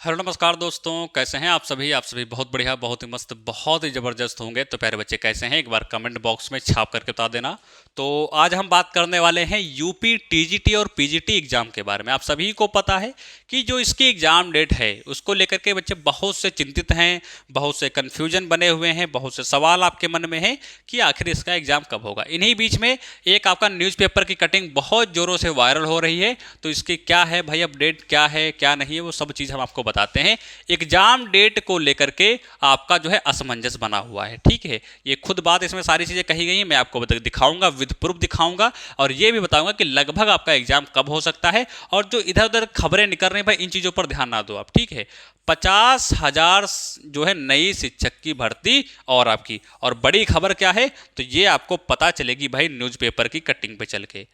Hello नमस्कार दोस्तों, कैसे हैं आप सभी बहुत बढ़िया, बहुत ही मस्त, बहुत ही ज़बरदस्त होंगे। तो प्यारे बच्चे कैसे हैं, एक बार कमेंट बॉक्स में छाप करके बता देना। तो आज हम बात करने वाले हैं यूपी टीजीटी और पीजीटी एग्ज़ाम के बारे में। आप सभी को पता है कि जो इसकी एग्ज़ाम डेट है उसको लेकर के बच्चे बहुत से चिंतित हैं, बहुत से कन्फ्यूजन बने हुए हैं, बहुत से सवाल आपके मन में हैं कि आखिर इसका एग्ज़ाम कब होगा। इन्हीं बीच में एक आपका न्यूज़पेपर की कटिंग बहुत ज़ोरों से वायरल हो रही है। तो इसकी क्या है भाई, अपडेट क्या है क्या नहीं है, वो सब चीज़ हम आपको बताते हैं। एग्जाम डेट को लेकर के आपका जो है असमंजस बना हुआ है, ठीक है। ये खुद बात, इसमें सारी चीज़ें कही गई हैं, मैं आपको दिखाऊंगा, विद प्रूफ दिखाऊंगा, और ये भी बताऊंगा कि लगभग आपका एग्जाम कब हो सकता है। और जो इधर उधर खबरें निकल रही हैं भाई, इन चीज़ों पर ध्यान ना दो आप, ठीक है। 50,000 जो है नई शिक्षक की भर्ती, और बड़ी खबर क्या है तो ये आपको पता चलेगी भाई न्यूज़पेपर की कटिंग पे चल के।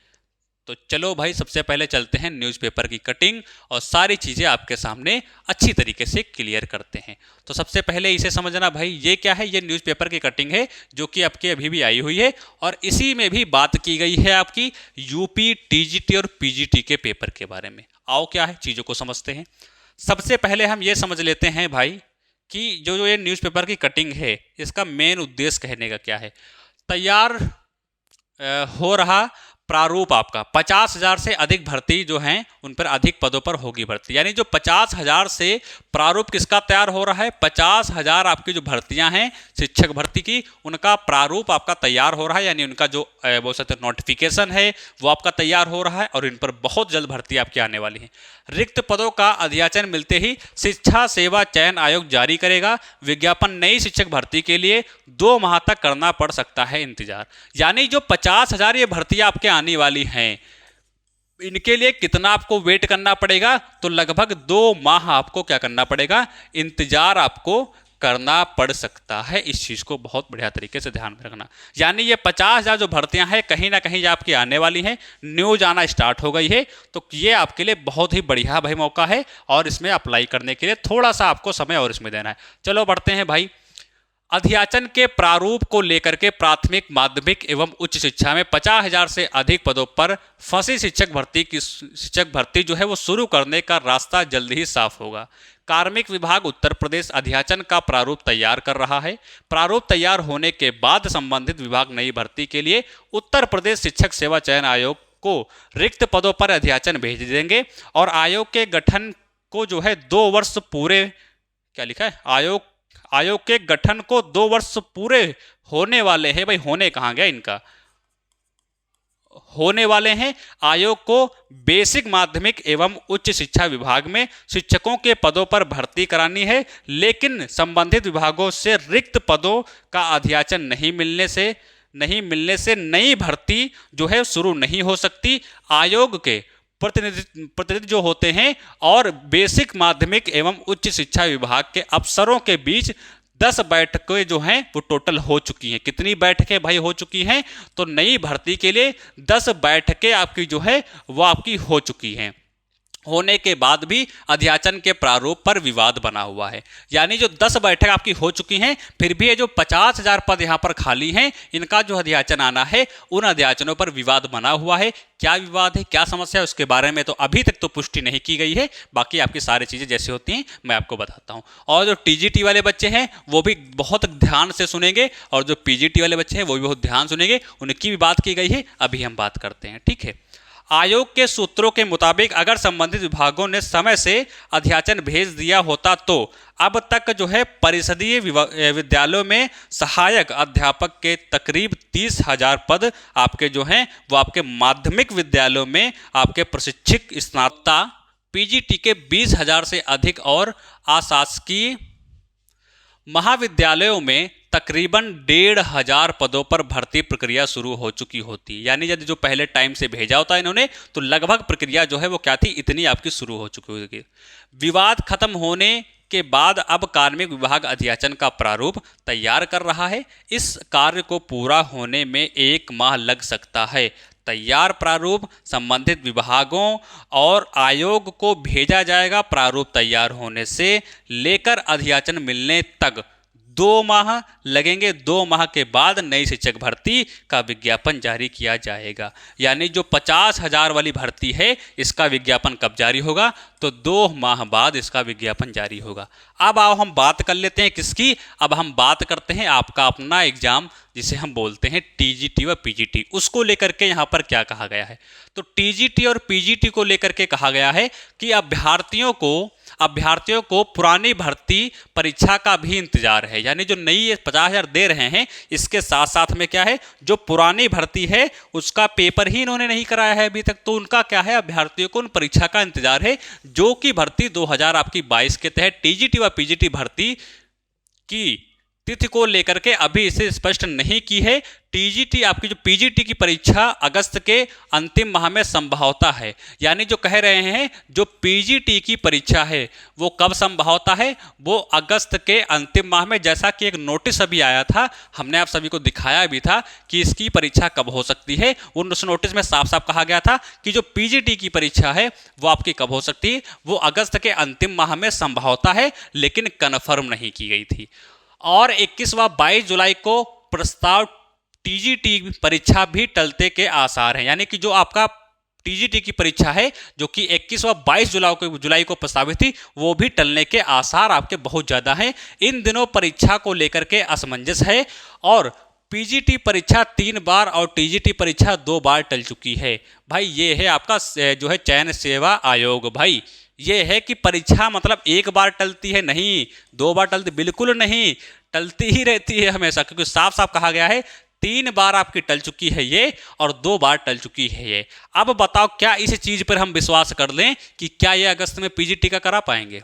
तो चलो भाई, सबसे पहले चलते हैं न्यूज़पेपर की कटिंग और सारी चीज़ें आपके सामने अच्छी तरीके से क्लियर करते हैं। तो सबसे पहले इसे समझना भाई, ये क्या है, ये न्यूज़पेपर की कटिंग है जो कि आपके अभी भी आई हुई है, और इसी में भी बात की गई है आपकी यूपी टीजीटी और पीजीटी के पेपर के बारे में। आओ क्या है, चीज़ों को समझते हैं। सबसे पहले हम ये समझ लेते हैं भाई कि जो ये न्यूज़पेपर की कटिंग है, इसका मेन उद्देश्य कहने का क्या है। तैयार हो रहा प्रारूप आपका 50,000 से अधिक भर्ती जो हैं उन पर अधिक पदों पर होगी भर्ती। यानी जो 50,000 से प्रारूप किसका तैयार हो रहा है, 50,000 आपकी जो भर्तियां हैं शिक्षक भर्ती की, उनका प्रारूप आपका तैयार हो रहा है। यानी उनका जो बोल सकते नोटिफिकेशन है वो आपका तैयार हो रहा है, और इन पर बहुत जल्द भर्ती आपकी आने वाली है। रिक्त पदों का अध्याचन मिलते ही शिक्षा सेवा चयन आयोग जारी करेगा विज्ञापन। नई शिक्षक भर्ती के लिए 2 माह तक करना पड़ सकता है इंतजार। यानी जो 50,000 ये भर्तियां आपके आने वाली हैं, इनके लिए कितना आपको वेट करना पड़ेगा, तो लगभग 2 माह आपको क्या करना पड़ेगा, इंतजार आपको करना पड़ सकता है। इस चीज़ को बहुत बढ़िया तरीके से ध्यान में रखना। यानी ये 50,000 जो भर्तियां हैं कहीं ना कहीं आपकी आने वाली हैं, न्यूज आना स्टार्ट हो गई है। तो ये आपके लिए बहुत ही बढ़िया भाई मौका है, और इसमें अप्लाई करने के लिए थोड़ा सा आपको समय और इसमें देना है। चलो बढ़ते हैं भाई। अध्याचन के प्रारूप को लेकर के प्राथमिक, माध्यमिक एवं उच्च शिक्षा में 50,000 से अधिक पदों पर फंसी शिक्षक भर्ती जो है वो शुरू करने का रास्ता जल्द ही साफ होगा। कार्मिक विभाग उत्तर प्रदेश अध्याचन का प्रारूप तैयार कर रहा है। प्रारूप तैयार होने के बाद संबंधित विभाग नई भर्ती के लिए उत्तर प्रदेश शिक्षक सेवा चयन आयोग को रिक्त पदों पर अध्याचन भेज देंगे, और आयोग के गठन को जो है 2 वर्ष पूरे, क्या लिखा है, आयोग के गठन को 2 वर्ष पूरे होने वाले हैं। भाई होने कहाँ गया इनका, होने वाले हैं। आयोग को बेसिक, माध्यमिक एवं उच्च शिक्षा विभाग में शिक्षकों के पदों पर भर्ती करानी है, लेकिन संबंधित विभागों से रिक्त पदों का अध्याचन नहीं मिलने से नई भर्ती जो है शुरू नहीं हो सकती। आयोग के प्रतिनिधि जो होते हैं और बेसिक, माध्यमिक एवं उच्च शिक्षा विभाग के अफसरों के बीच 10 बैठकें जो हैं वो टोटल हो चुकी हैं। कितनी बैठकें भाई हो चुकी हैं, तो नई भर्ती के लिए 10 बैठकें आपकी जो है वो आपकी हो चुकी हैं। होने के बाद भी अध्याचन के प्रारूप पर विवाद बना हुआ है। यानी जो 10 बैठक आपकी हो चुकी हैं, फिर भी ये जो 50,000 पद यहाँ पर खाली हैं, इनका जो अध्याचन आना है, उन अध्याचनों पर विवाद बना हुआ है। क्या विवाद है, क्या समस्या है, उसके बारे में तो अभी तक तो पुष्टि नहीं की गई है। बाकी आपकी सारी चीज़ें जैसे होती हैं मैं आपको बताता हूँ। और जो टीजीटी वाले बच्चे हैं वो भी बहुत ध्यान से सुनेंगे, और जो पीजीटी वाले बच्चे हैं वो भी बहुत ध्यान सुनेंगे। उनकी भी बात की गई है, अभी हम बात करते हैं, ठीक है। आयोग के सूत्रों के मुताबिक अगर संबंधित विभागों ने समय से अध्याचन भेज दिया होता तो अब तक जो है परिषदीय विद्यालयों में सहायक अध्यापक के तकरीब 30,000 पद आपके जो हैं वो आपके माध्यमिक विद्यालयों में आपके प्रशिक्षक स्नातकता, पीजीटी के 20,000 से अधिक, और अशासकीय महाविद्यालयों में तकरीबन 1,500 पदों पर भर्ती प्रक्रिया शुरू हो चुकी होती। यानी यदि जो पहले टाइम से भेजा होता है इन्होंने, तो लगभग प्रक्रिया जो है वो क्या थी, इतनी आपकी शुरू हो चुकी होगी। विवाद खत्म होने के बाद अब कार्मिक विभाग अध्याचन का प्रारूप तैयार कर रहा है। इस कार्य को पूरा होने में 1 माह लग सकता है। तैयार प्रारूप संबंधित विभागों और आयोग को भेजा जाएगा। प्रारूप तैयार होने से लेकर अध्याचन मिलने तक 2 माह लगेंगे, 2 माह के बाद नई शिक्षक भर्ती का विज्ञापन जारी किया जाएगा। यानी जो 50,000 वाली भर्ती है इसका विज्ञापन कब जारी होगा, तो 2 माह बाद इसका विज्ञापन जारी होगा। अब आओ हम बात कर लेते हैं किसकी, अब हम बात करते हैं आपका अपना एग्जाम जिसे हम बोलते हैं टीजीटी व पीजीटी, उसको लेकर के यहाँ पर क्या कहा गया है। तो टीजीटी और पीजीटी को लेकर के कहा गया है कि अभ्यर्थियों को पुरानी भर्ती परीक्षा का भी इंतजार है। यानी जो नई 50,000 दे रहे हैं इसके साथ साथ में क्या है, जो पुरानी भर्ती है उसका पेपर ही इन्होंने नहीं कराया है अभी तक, तो उनका क्या है, अभ्यर्थियों को उन परीक्षा का इंतजार है जो कि भर्ती 2022 के तहत टीजीटी व पीजीटी भर्ती की तिथि को लेकर के अभी इसे स्पष्ट नहीं की है। टीजीटी आपकी जो पीजीटी की परीक्षा अगस्त के अंतिम माह में संभवता है। यानी जो कह रहे हैं जो पीजीटी की परीक्षा है वो कब संभवता है, वो अगस्त के अंतिम माह में, जैसा कि एक नोटिस अभी आया था, हमने आप सभी को दिखाया भी था कि इसकी परीक्षा कब हो सकती है। उस नोटिस में साफ साफ कहा गया था कि जो पीजीटी की परीक्षा है वो आपकी कब हो सकती है, वो अगस्त के अंतिम माह में संभवता है, लेकिन कन्फर्म नहीं की गई थी। और 21 व 22 जुलाई को प्रस्ताव टीजीटी परीक्षा भी टलते के आसार हैं। यानी कि जो आपका टीजीटी की परीक्षा है जो कि 21 व 22 जुलाई को प्रस्तावित थी, वो भी टलने के आसार आपके बहुत ज़्यादा हैं। इन दिनों परीक्षा को लेकर के असमंजस है और पीजीटी परीक्षा 3 बार और टीजीटी परीक्षा 2 बार टल चुकी है। भाई ये है आपका जो है चयन सेवा आयोग। भाई ये है कि परीक्षा मतलब एक बार टलती है नहीं, 2 बार टलती, बिल्कुल नहीं, टलती ही रहती है हमेशा, क्योंकि साफ साफ कहा गया है 3 बार आपकी टल चुकी है ये और 2 बार टल चुकी है ये। अब बताओ क्या इस चीज पर हम विश्वास कर लें कि क्या ये अगस्त में पीजीटी का करा पाएंगे?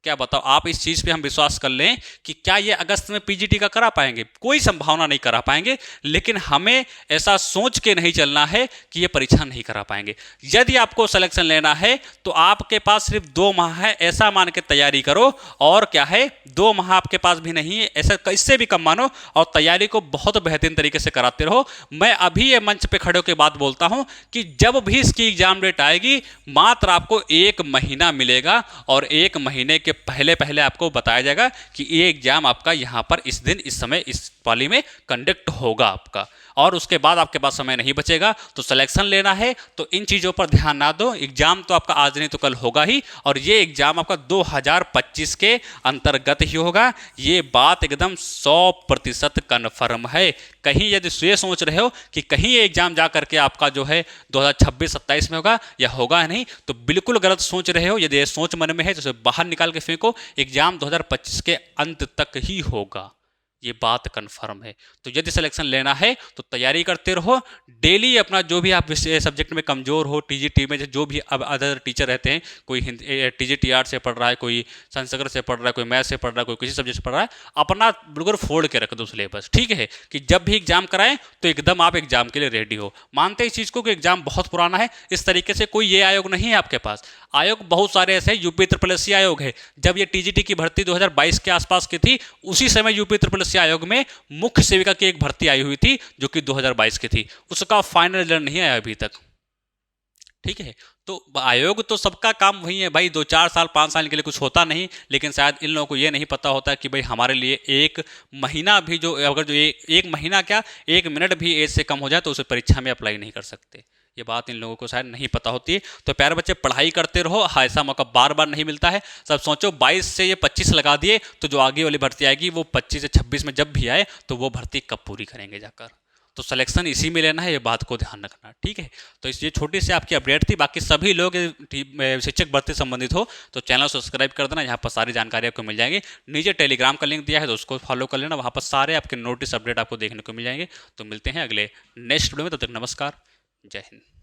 क्या बताओ आप इस चीज पे हम विश्वास कर लें कि क्या ये अगस्त में पीजीटी का करा पाएंगे? कोई संभावना नहीं करा पाएंगे, लेकिन हमें ऐसा सोच के नहीं चलना है कि ये परीक्षा नहीं करा पाएंगे। यदि आपको सिलेक्शन लेना है तो आपके पास सिर्फ 2 माह है, ऐसा मान के तैयारी करो। और क्या है, 2 माह आपके पास भी नहीं है, ऐसा इससे भी कम मानो, और तैयारी को बहुत बेहतरीन तरीके से कराते रहो। मैं अभी ये मंच पे खड़े होकर बात बोलता हूँ कि जब भी इसकी एग्जाम डेट आएगी मात्र आपको 1 महीना मिलेगा और 1 महीने के पहले पहले आपको बताया जाएगा कि ये एग्जाम आपका यहाँ पर इस दिन इस समय इस पाली में कंडक्ट होगा आपका, और उसके बाद आपके पास समय नहीं बचेगा। तो सिलेक्शन लेना है तो इन चीज़ों पर ध्यान ना दो। एग्जाम तो आपका आज नहीं तो कल होगा ही, और ये एग्जाम आपका 2025 के अंतर्गत ही होगा। ये बात एकदम 100% कन्फर्म है। कहीं यदि ये सोच रहे हो कि कहीं ये एग्जाम जा करके आपका जो है 2026-27 में होगा या होगा नहीं, तो बिल्कुल गलत सोच रहे हो। यदि ये सोच मन में है तो उसे बाहर निकाल के फेंको। एग्जाम 2025 के अंत तक ही होगा, ये बात कन्फर्म है। तो यदि सिलेक्शन लेना है तो तैयारी करते रहो डेली। अपना जो भी आप सब्जेक्ट में कमज़ोर हो, टीजीटी में जो भी अब अदर टीचर रहते हैं, कोई टीजीटी आर्ट से पढ़ रहा है, कोई संस्कृत से पढ़ रहा है, कोई मैथ से पढ़ रहा है, कोई किसी सब्जेक्ट से पढ़ रहा है, अपना बिल्कुल फोड़ के रख दो सिलेबस। ठीक है कि जब भी एग्जाम कराएं तो एकदम आप एग्जाम के लिए रेडी हो। मानते इस चीज़ को कि एग्जाम बहुत पुराना है, इस तरीके से कोई ये आयोग नहीं है आपके पास। आयोग बहुत सारे ऐसे हैं, यूपी ट्रिपल आयोग है। जब ये टीजीटी की भर्ती 2022 के आसपास की थी, उसी समय यूपी ट्रिपल आयोग में मुख्य सेविका की एक भर्ती आई हुई थी जो कि 2022 की थी, उसका फाइनल रिजल्ट नहीं आया अभी तक। ठीक है, तो आयोग तो सबका काम वही है भाई, 2-4 साल 5 साल के लिए कुछ होता नहीं, लेकिन शायद इन लोगों को ये नहीं पता होता कि भाई हमारे लिए 1 महीना भी जो अगर जो 1 महीना क्या 1 मिनट भी एज से कम हो जाए तो उसे परीक्षा में अप्लाई नहीं कर सकते। ये बात इन लोगों को शायद नहीं पता होती है। तो प्यारे बच्चे पढ़ाई करते रहो, ऐसा मौका बार बार नहीं मिलता है। सब सोचो 22 से ये 25 लगा दिए तो जो आगे वाली भर्ती आएगी वो 25 से 26 में जब भी आए तो वो भर्ती कब पूरी करेंगे जाकर। तो सिलेक्शन इसी में लेना है, ये बात को ध्यान रखना। ठीक है, तो ये छोटी सी आपकी अपडेट थी। बाकी सभी लोग शिक्षक भर्ती संबंधित हो तो चैनल सब्सक्राइब कर देना, यहाँ पर सारी जानकारी आपको मिल जाएगी। नीचे टेलीग्राम का लिंक दिया है तो उसको फॉलो कर लेना, वहाँ पर सारे आपके नोटिस अपडेट आपको देखने को मिल जाएंगे। तो मिलते हैं अगले नेक्स्ट वीडियो में, तब तक नमस्कार, जय हिंद।